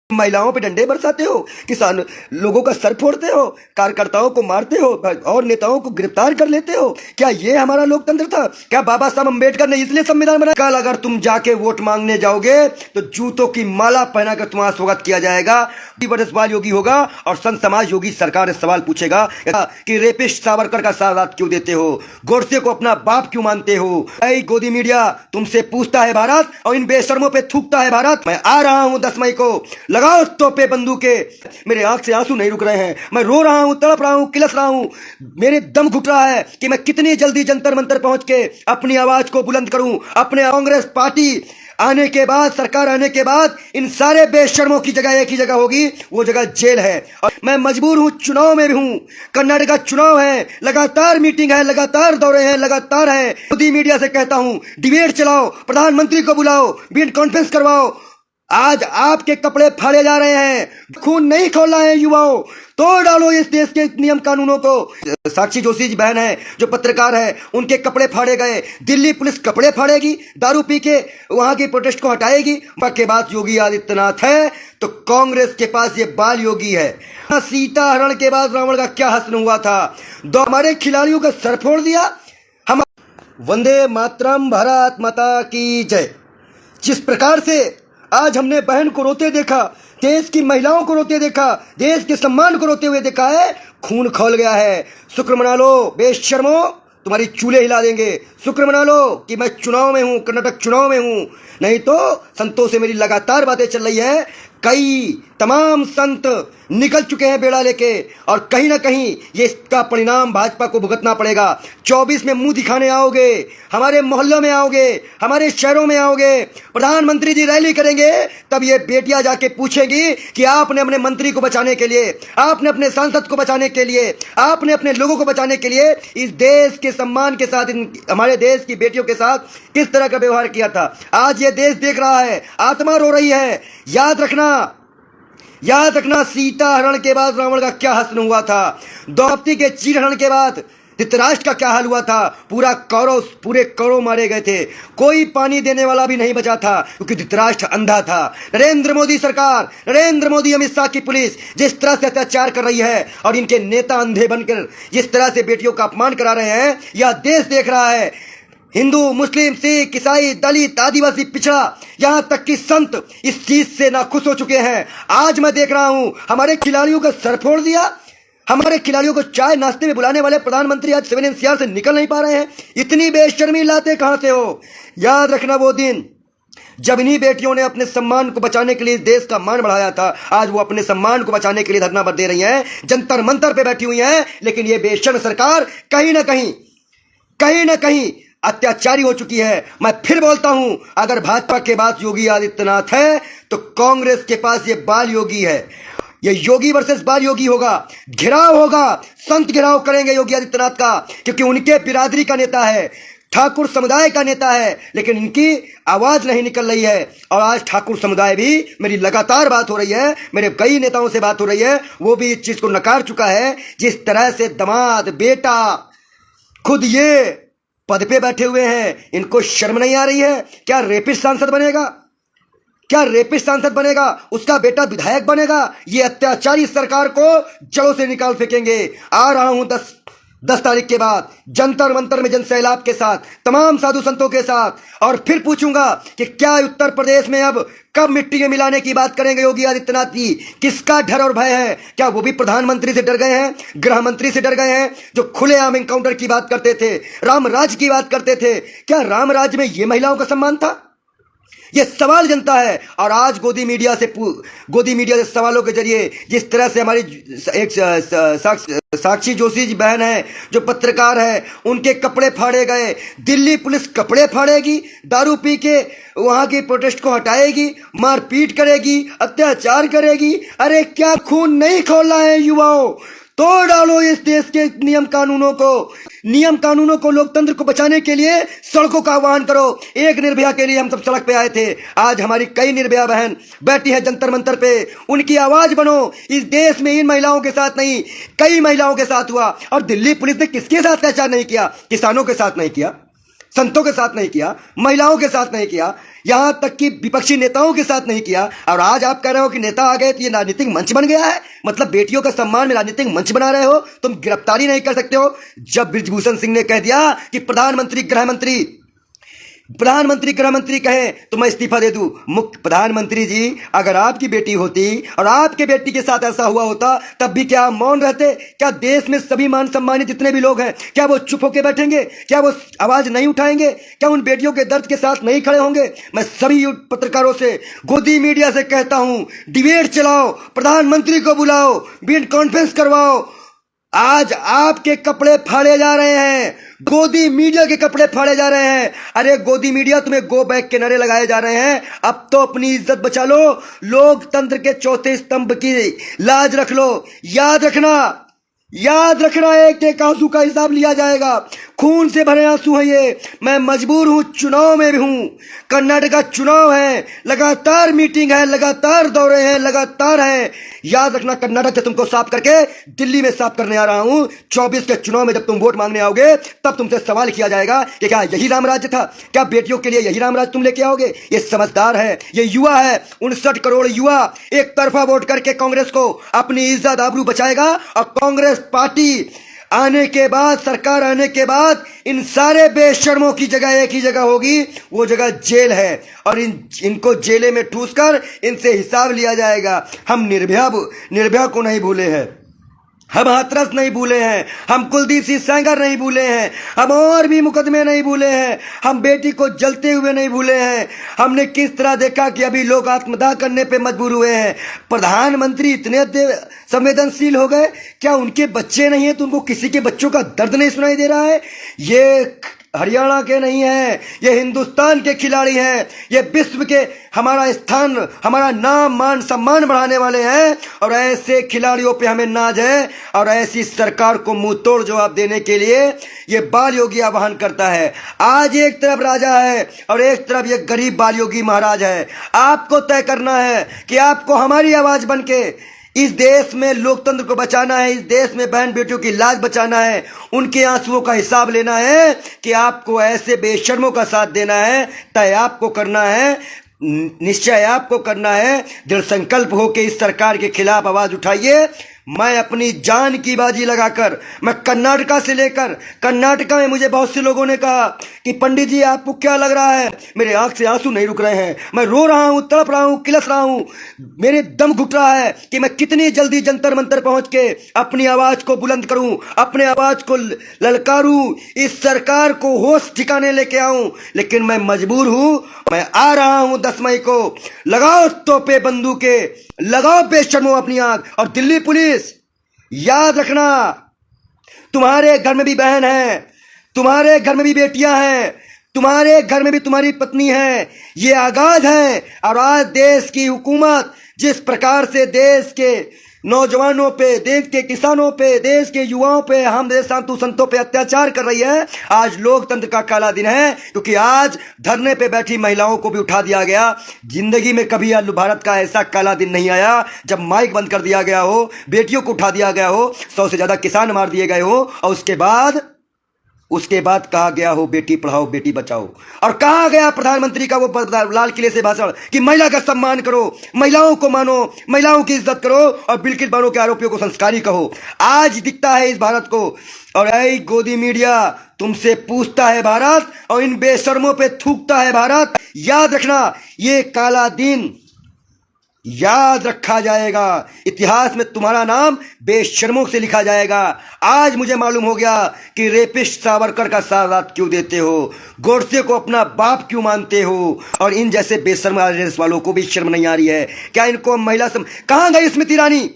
महिलाओं पे डंडे बरसाते हो, किसान लोगों का सर फोड़ते हो, कार्यकर्ताओं को मारते हो और नेताओं को गिरफ्तार कर लेते हो। क्या ये हमारा लोकतंत्र था? क्या बाबा साहब अम्बेडकर ने इसलिए संविधान बनाया? कल अगर तुम जाके वोट मांगने जाओगे तो जूतों की माला पहनाकर तुम्हारा स्वागत किया जाएगा। सवाल योगी होगा और संत समाज योगी सरकार ने सवाल पूछेगा कि रेपिस्ट सावरकर का साथ क्यों देते हो, गोडसे को अपना बाप क्यों मानते हो। गोदी मीडिया तुमसे पूछता है भारत और इन बेशर्मों पे थूकता है भारत। मैं आ रहा हूं 10 मई को, लगाओ तोपे बंदूके। मेरे आंख से आंसू नहीं रुक रहे हैं, मैं रो रहा हूं, तड़प रहा हूं, किलस रहा हूं। मेरे दम घुट रहा है कि मैं कितनी जल्दी जंतर मंतर पहुंच के अपनी आवाज को बुलंद करूं। अपने कांग्रेस पार्टी आने के बाद, सरकार आने के बाद इन सारे बेशर्मों की जगह एक ही जगह होगी, वो जगह जेल है। और मैं मजबूर हूं, चुनाव में भी हूं। कर्नाटक का चुनाव है, लगातार मीटिंग है, लगातार दौरे हैं, लगातार है। मोदी मीडिया से कहता हूं, डिबेट चलाओ, प्रधानमंत्री को बुलाओ, वीडियो कॉन्फ्रेंस करवाओ। आज आपके कपड़े फाड़े जा रहे हैं, खून नहीं खोलना है युवाओं, तोड़ डालो इस देश के नियम कानूनों को। साक्षी जोशी जी बहन है जो पत्रकार है, उनके कपड़े फाड़े गए। दिल्ली पुलिस कपड़े फाड़ेगी, दारू पी के वहां की प्रोटेस्ट को हटाएगी। के बाद योगी आदित्यनाथ है तो कांग्रेस के पास ये बाल योगी है। सीता हरण के बाद रावण का क्या हसन हुआ था, दो हमारे खिलाड़ियों का सर फोड़ दिया। हम वंदे मातरम, भारत माता की जय। जिस प्रकार से आज हमने बहन को रोते देखा, देश की महिलाओं को रोते देखा, देश के सम्मान को रोते हुए देखा है, खून खौल गया है। शुक्र मना लो बेशर्मो, तुम्हारी चूल्हे हिला देंगे। शुक्र मना लो कि मैं चुनाव में हूं, कर्नाटक चुनाव में हूं, नहीं तो संतों से मेरी लगातार बातें चल रही है। कई तमाम संत निकल चुके हैं बेड़ा लेके, और कहीं ना कहीं ये इसका परिणाम भाजपा को भुगतना पड़ेगा। 24 में मुंह दिखाने आओगे, हमारे मोहल्लों में आओगे, हमारे शहरों में आओगे, प्रधानमंत्री जी रैली करेंगे, तब ये बेटियां जाके पूछेंगी कि आपने अपने मंत्री को बचाने के लिए, आपने अपने सांसद को बचाने के लिए, आपने अपने लोगों को बचाने के लिए इस देश के सम्मान के साथ, हमारे देश की बेटियों के साथ किस तरह का व्यवहार किया था। आज ये देश देख रहा है, आत्मा रो रही है। याद रखना सीता हरण के बाद रावण का क्या हसन हुआ था, द्रौपदी के चीर हरण के बाद धृतराष्ट्र का क्या हाल हुआ था। पूरे कौरव मारे गए थे, कोई पानी देने वाला भी नहीं बचा था क्योंकि धृतराष्ट्र अंधा था। नरेंद्र मोदी सरकार, नरेंद्र मोदी, अमित शाह की पुलिस जिस तरह से अत्याचार कर रही है और इनके नेता अंधे बनकर जिस तरह से बेटियों का अपमान करा रहे हैं, यह देश देख रहा है। हिंदू, मुस्लिम, सिख, ईसाई, दलित, आदिवासी, पिछड़ा, यहां तक कि संत इस चीज से नाखुश हो चुके हैं। आज मैं देख रहा हूं हमारे खिलाड़ियों का सर फोड़ दिया। हमारे खिलाड़ियों को चाय नाश्ते में बुलाने वाले प्रधानमंत्री आज 7 NCR से निकल नहीं पा रहे हैं। इतनी बेशर्मी लाते कहां से हो? याद रखना वो दिन जब इन्हीं बेटियों ने अपने सम्मान को बचाने के लिए इस देश का मान बढ़ाया था। आज वो अपने सम्मान को बचाने के लिए धरना दे रही हैं, जंतर मंतर पे बैठी हुई हैं, लेकिन ये बेशर्म सरकार कहीं ना कहीं अत्याचारी हो चुकी है। मैं फिर बोलता हूं, अगर भाजपा के बाद योगी आदित्यनाथ है तो कांग्रेस के पास ये बाल योगी है। ये योगी वर्सेस बाल योगी होगा, घेराव होगा, संत घेराव करेंगे योगी आदित्यनाथ का, क्योंकि उनके बिरादरी का नेता है, ठाकुर समुदाय का नेता है, लेकिन इनकी आवाज नहीं निकल रही है। और आज ठाकुर समुदाय भी, मेरी लगातार बात हो रही है, मेरे कई नेताओं से बात हो रही है, वो भी इस चीज को नकार चुका है। जिस तरह से दामाद, बेटा खुद ये पद पे बैठे हुए हैं, इनको शर्म नहीं आ रही है? क्या रेपिस्ट सांसद बनेगा? क्या रेपिस्ट सांसद बनेगा? उसका बेटा विधायक बनेगा? ये अत्याचारी सरकार को जड़ों से निकाल फेंकेंगे। आ रहा हूं 10 तारीख के बाद जंतर मंतर में जनसैलाब के साथ, तमाम साधु संतों के साथ, और फिर पूछूंगा कि क्या उत्तर प्रदेश में अब कब मिट्टी में मिलाने की बात करेंगे योगी आदित्यनाथ जी? किसका डर और भय है? क्या वो भी प्रधानमंत्री से डर गए हैं, गृह मंत्री से डर गए हैं, जो खुलेआम एनकाउंटर की बात करते थे, राम राज की बात करते थे? क्या राम राज में ये महिलाओं का सम्मान था? ये सवाल जनता है। और आज गोदी मीडिया से सवालों के जरिए जिस तरह से हमारी एक साक्षी जोशी जी बहन है जो पत्रकार है, उनके कपड़े फाड़े गए। दिल्ली पुलिस कपड़े फाड़ेगी, दारू पी के वहां की प्रोटेस्ट को हटाएगी, मारपीट करेगी, अत्याचार करेगी। अरे क्या खून नहीं खोलना है युवाओं? तोड़ डालो इस देश के नियम कानूनों को, लोकतंत्र को बचाने के लिए सड़कों का आह्वान करो। एक निर्भया के लिए हम सब सड़क पे आए थे, आज हमारी कई निर्भया बहन बैठी है जंतर मंतर पे। उनकी आवाज बनो। इस देश में इन महिलाओं के साथ नहीं, कई महिलाओं के साथ हुआ। और दिल्ली पुलिस ने किसके साथ अत्याचार नहीं किया? किसानों के साथ नहीं किया, संतों के साथ नहीं किया, महिलाओं के साथ नहीं किया। यहां तक कि विपक्षी नेताओं के साथ नहीं किया, और आज आप कह रहे हो कि नेता आ गए तो ये राजनीतिक मंच बन गया है। मतलब बेटियों का सम्मान में राजनीतिक मंच बना रहे हो, तुम गिरफ्तारी नहीं कर सकते हो। जब बृजभूषण सिंह ने कह दिया कि प्रधानमंत्री गृह मंत्री कहे तो मैं इस्तीफा दे दूं, मुख्य प्रधानमंत्री जी अगर आपकी बेटी होती और आपके बेटी के साथ ऐसा हुआ होता तब भी क्या मौन रहते? क्या देश में सभी मान सम्मानित जितने भी लोग हैं क्या वो चुप होकर बैठेंगे? क्या वो आवाज नहीं उठाएंगे? क्या उन बेटियों के दर्द के साथ नहीं खड़े होंगे? मैं सभी पत्रकारों से, गोदी मीडिया से कहता हूं, डिबेट चलाओ, प्रधानमंत्री को बुलाओ, वीडियो कॉन्फ्रेंस करवाओ। आज आपके कपड़े फाड़े जा रहे हैं, गोदी मीडिया के कपड़े फाड़े जा रहे हैं। अरे गोदी मीडिया, तुम्हें गो बैक के नारे लगाए जा रहे हैं। अब तो अपनी इज्जत बचा लो, लोकतंत्र के चौथे स्तंभ की लाज रख लो। याद रखना एक एक आंसू का हिसाब लिया जाएगा। खून से भरे आंसू है ये। मैं मजबूर हूं, चुनाव में भी हूं। कर्नाटक का चुनाव है, लगातार मीटिंग है, लगातार दौरे हैं, लगातार है। याद रखना, कर्नाटक से तुमको साफ करके दिल्ली में साफ करने आ रहा हूं। 24 के चुनाव में जब तुम वोट मांगने आओगे तब तुमसे सवाल किया जाएगा कि क्या यही राम राज्य था? क्या बेटियों के लिए यही राम राज्य तुम लेके आओगे? ये समझदार है, ये युवा है। 59 करोड़ युवा एक तरफा वोट करके कांग्रेस को अपनी इज्जत आबरू बचाएगा, और कांग्रेस पार्टी आने के बाद, सरकार आने के बाद इन सारे बेशर्मों की जगह एक ही जगह होगी, वो जगह जेल है। और इनको जेले में ठूस कर इनसे हिसाब लिया जाएगा। हम निर्भया को नहीं भूले हैं, हम हाथरस नहीं भूले हैं, हम कुलदीप सिंह सेंगर नहीं भूले हैं, हम और भी मुकदमे नहीं भूले हैं, हम बेटी को जलते हुए नहीं भूले हैं। हमने किस तरह देखा कि अभी लोग आत्मदाह करने पे मजबूर हुए हैं। प्रधानमंत्री इतने संवेदनशील हो गए, क्या उनके बच्चे नहीं हैं तो उनको किसी के बच्चों का दर्द नहीं सुनाई दे रहा है? ये हरियाणा के नहीं है, ये हिंदुस्तान के खिलाड़ी हैं, ये विश्व के हमारा स्थान, हमारा नाम मान सम्मान बढ़ाने वाले हैं। और ऐसे खिलाड़ियों पे हमें नाज है, और ऐसी सरकार को मुंह तोड़ जवाब देने के लिए ये बाल योगी आह्वान करता है। आज एक तरफ राजा है और एक तरफ ये गरीब बाल योगी महाराज है। आपको तय करना है कि आपको हमारी आवाज बनके इस देश में लोकतंत्र को बचाना है, इस देश में बहन बेटियों की लाज बचाना है, उनके आंसुओं का हिसाब लेना है कि आपको ऐसे बेशर्मों का साथ देना है। तय आपको करना है, निश्चय आपको करना है। दृढ़ संकल्प हो के इस सरकार के खिलाफ आवाज उठाइए। मैं अपनी जान की बाजी लगाकर, मैं कर्नाटका से लेकर, कर्नाटका में मुझे बहुत से लोगों ने कहा कि पंडित जी आपको क्या लग रहा है? मेरे आंख से आंसू नहीं रुक रहे हैं, मैं रो रहा हूं, तड़प रहा हूं, किलस रहा हूं, मेरे दम घुट रहा है कि मैं कितनी जल्दी जंतर मंतर पहुंच के अपनी आवाज को बुलंद करूं, अपने आवाज को ललकारूं, इस सरकार को होश ठिकाने लेके आऊं। लेकिन मैं मजबूर हूं, मैं आ रहा हूं 10 मई को। लगाओ तोपे बंदूके, लगाओ बेशर्मो अपनी आंख। और दिल्ली पुलिस, याद रखना, तुम्हारे घर में भी बहन है, तुम्हारे घर में भी बेटियां हैं, तुम्हारे घर में भी तुम्हारी पत्नी है। ये आगाज है। और आज देश की हुकूमत जिस प्रकार से देश के नौजवानों पे, देश के किसानों पे, देश के युवाओं पे, हम देश साधु संतों पे अत्याचार कर रही है, आज लोकतंत्र का काला दिन है। क्योंकि आज धरने पे बैठी महिलाओं को भी उठा दिया गया। जिंदगी में कभी भारत का ऐसा काला दिन नहीं आया जब माइक बंद कर दिया गया हो, बेटियों को उठा दिया गया हो, 100 से ज्यादा किसान मार दिए गए हो, और उसके बाद कहा गया हो बेटी पढ़ाओ बेटी बचाओ। और कहा गया प्रधानमंत्री का वो लाल किले से भाषण कि महिला का सम्मान करो, महिलाओं को मानो, महिलाओं की इज्जत करो, और बिल्किस बानो के आरोपियों को संस्कारी कहो। आज दिखता है इस भारत को, और ऐ गोदी मीडिया तुमसे पूछता है भारत, और इन बेशर्मों पे थूकता है भारत। याद रखना, ये काला दिन याद रखा जाएगा। इतिहास में तुम्हारा नाम बेशर्मों से लिखा जाएगा। आज मुझे मालूम हो गया कि रेपिस्ट सावरकर का साथ क्यों देते हो, गोडसे को अपना बाप क्यों मानते हो, और इन जैसे बेशर्म वालों को भी शर्म नहीं आ रही है क्या? इनको महिला कहां गई स्मृति ईरानी,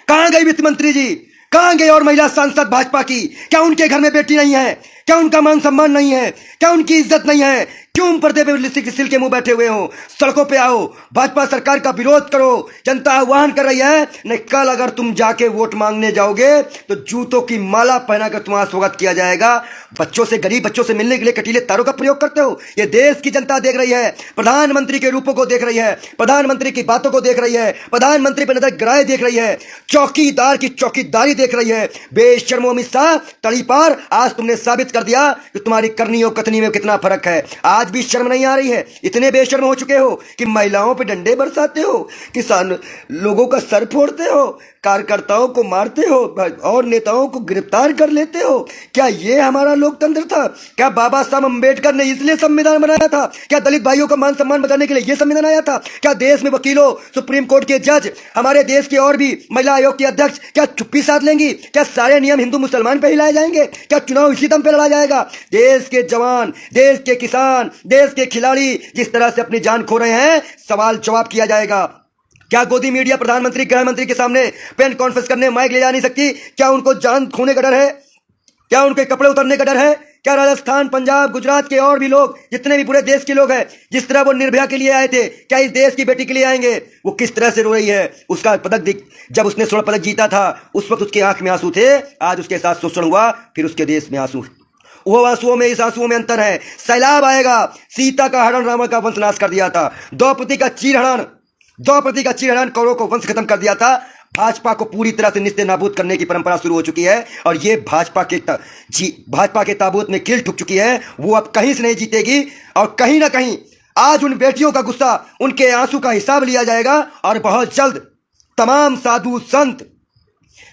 कहां गई वित्त मंत्री जी, कहां गई और महिला सांसद भाजपा की? क्या उनके घर में बेटी नहीं है? क्या उनका मान सम्मान नहीं है? क्या उनकी इज्जत नहीं है? क्यों पर्दे पे सिल के मुंह बैठे हुए हो? सड़कों पे आओ, भाजपा सरकार का विरोध करो। जनता आह्वान कर रही है। नहीं, कल अगर तुम जाके वोट मांगने जाओगे तो जूतों की माला पहनाकर तुम्हारा स्वागत किया जाएगा। बच्चों से, गरीब बच्चों से मिलने के लिए कटीले तारों का प्रयोग करते हो। ये देश की जनता देख रही है, प्रधानमंत्री के रूपों को देख रही है, प्रधानमंत्री की बातों को देख रही है, प्रधानमंत्री पर नजर गिराए देख रही है, चौकीदार की चौकीदारी देख रही है। बेशर्मो अमित शाह, तड़ी पार, आज तुमने साबित साबित कर दिया कि तुम्हारी करनी और कथनी में कितना फर्क है। आज भी शर्म नहीं आ रही है? इतने बेशर्म हो चुके हो कि महिलाओं पे डंडे बरसाते हो, किसान लोगों का सर फोड़ते हो, कार्यकर्ताओं को मारते हो और नेताओं को गिरफ्तार कर लेते हो। क्या ये हमारा लोकतंत्र था? क्या बाबा साहब अम्बेडकर ने इसलिए संविधान बनाया था? क्या दलित भाइयों का मान सम्मान बचाने के लिए यह संविधान आया था? क्या देश में वकीलों, सुप्रीम कोर्ट के जज, हमारे देश के और भी महिला आयोग के अध्यक्ष क्या चुप्पी साध लेंगी? क्या सारे नियम हिंदू मुसलमान पे ही लाए जाएंगे? क्या चुनाव इसी दम पे लड़ा जाएगा? देश के जवान, देश के किसान, देश के खिलाड़ी जिस तरह से अपनी जान खो रहे हैं, सवाल जवाब किया जाएगा। क्या गोदी मीडिया प्रधानमंत्री, गृह मंत्री के सामने पेन कॉन्फ्रेंस करने माइक ले जा नहीं सकती? क्या उनको जान खोने का डर है? क्या उनके कपड़े उतरने का डर है? क्या राजस्थान, पंजाब, गुजरात के और भी लोग, जितने भी पूरे देश के लोग हैं, जिस तरह वो निर्भया के लिए आए थे, क्या इस देश की बेटी के लिए आएंगे? वो किस तरह से रो रही है। उसका पदक जब उसने स्वर्ण पदक जीता था उस वक्त उसकी आंख में आंसू थे, आज उसके साथ शोषण हुआ, फिर उसके देश में आंसू। वो आंसुओं में, इस आंसुओं में अंतर है। सैलाब आएगा। सीता का हरण रावण का वंश नाश कर दिया था। द्रौपदी का चीरहरण कौरवों को वंश खत्म कर दिया था। भाजपा को पूरी तरह से निस्ते नाबूद करने की परंपरा शुरू हो चुकी है और ये भाजपा के ताबूत में कील ठुक चुकी है। वो अब कहीं से नहीं जीतेगी और कहीं ना कहीं आज उन बेटियों का गुस्सा, उनके आंसू का हिसाब लिया जाएगा और बहुत जल्द तमाम साधु संत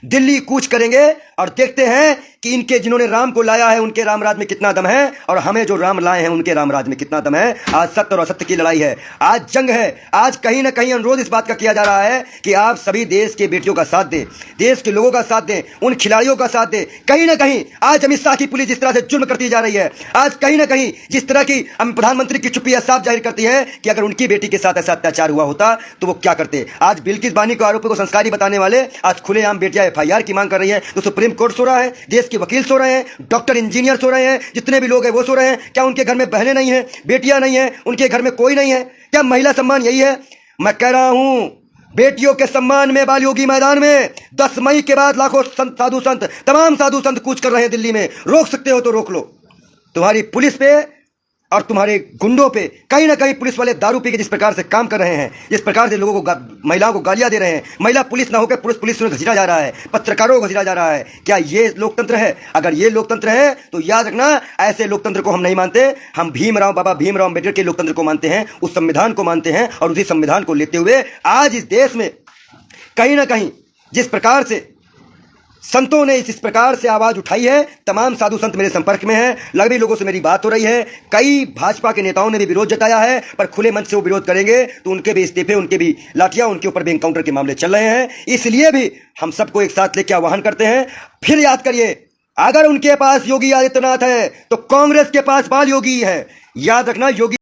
दिल्ली कूच करेंगे और देखते हैं कि इनके जिन्होंने राम को लाया है उनके रामराज में कितना दम है और हमें जो राम लाए हैं उनके रामराज में कितना दम है। आज सत्य और असत्य की लड़ाई है, आज जंग है। आज कहीं ना कहीं अनुरोध इस बात का किया जा रहा है कि आप सभी देश के बेटियों का साथ दें, देश के लोगों का साथ दें, उन खिलाड़ियों का साथ दें। कहीं ना कहीं आज अमित शाह की पुलिस जिस तरह से जुर्म करती जा रही है, आज कहीं ना कहीं जिस तरह की प्रधानमंत्री की चुप्पी साफ जाहिर करती है कि अगर उनकी बेटी के साथ ऐसा अत्याचार हुआ होता तो वो क्या करते। आज बिल्किस बानी को आरोपी को संस्कारी बताने वाले आज खुलेआम बेटियां FIR की मांग कर रही है तो सुप्रीम कोर्ट सो रहा है, देश के वकील सो रहे हैं, डॉक्टर इंजीनियर सो रहे हैं, जितने भी लोग हैं वो सो रहे हैं। क्या उनके घर में बहनें नहीं हैं, बेटियां नहीं हैं, उनके घर में कोई नहीं है? क्या महिला सम्मान यही है? मैं कह रहा हूं बेटियों के सम्मान में बाल योगी मैदान में 10 मई के बाद लाखों साधु संत, तमाम साधु संत कूच कर रहे हैं दिल्ली में। रोक सकते हो तो रोक लो। तुम्हारी पुलिस पे और तुम्हारे गुंडों पे कहीं ना कहीं पुलिस वाले दारू पी के जिस प्रकार से काम कर रहे हैं, जिस प्रकार से लोगों को, महिलाओं को गालियां दे रहे हैं, महिला पुलिस ना होकर पुलिस में घसीटा जा रहा है, पत्रकारों को घसीटा जा रहा है। क्या ये लोकतंत्र है? अगर ये लोकतंत्र है तो याद रखना ऐसे लोकतंत्र को हम नहीं मानते। हम बाबा भीमराव अम्बेडकर के लोकतंत्र को मानते हैं, उस संविधान को मानते हैं और उसी संविधान को लेते हुए आज इस देश में कहीं ना कहीं जिस प्रकार से संतों ने इस प्रकार से आवाज उठाई है, तमाम साधु संत मेरे संपर्क में हैं, लगभग लोगों से मेरी बात हो रही है। कई भाजपा के नेताओं ने भी विरोध जताया है, पर खुले मंच से वो विरोध करेंगे तो उनके भी इस्तीफे, उनके भी लाठियां, उनके ऊपर भी एनकाउंटर के मामले चल रहे हैं। इसलिए भी हम सबको एक साथ लेकर आह्वान करते हैं। फिर याद करिए, अगर उनके पास योगी आदित्यनाथ है तो कांग्रेस के पास बाल योगी है। याद रखना, योगी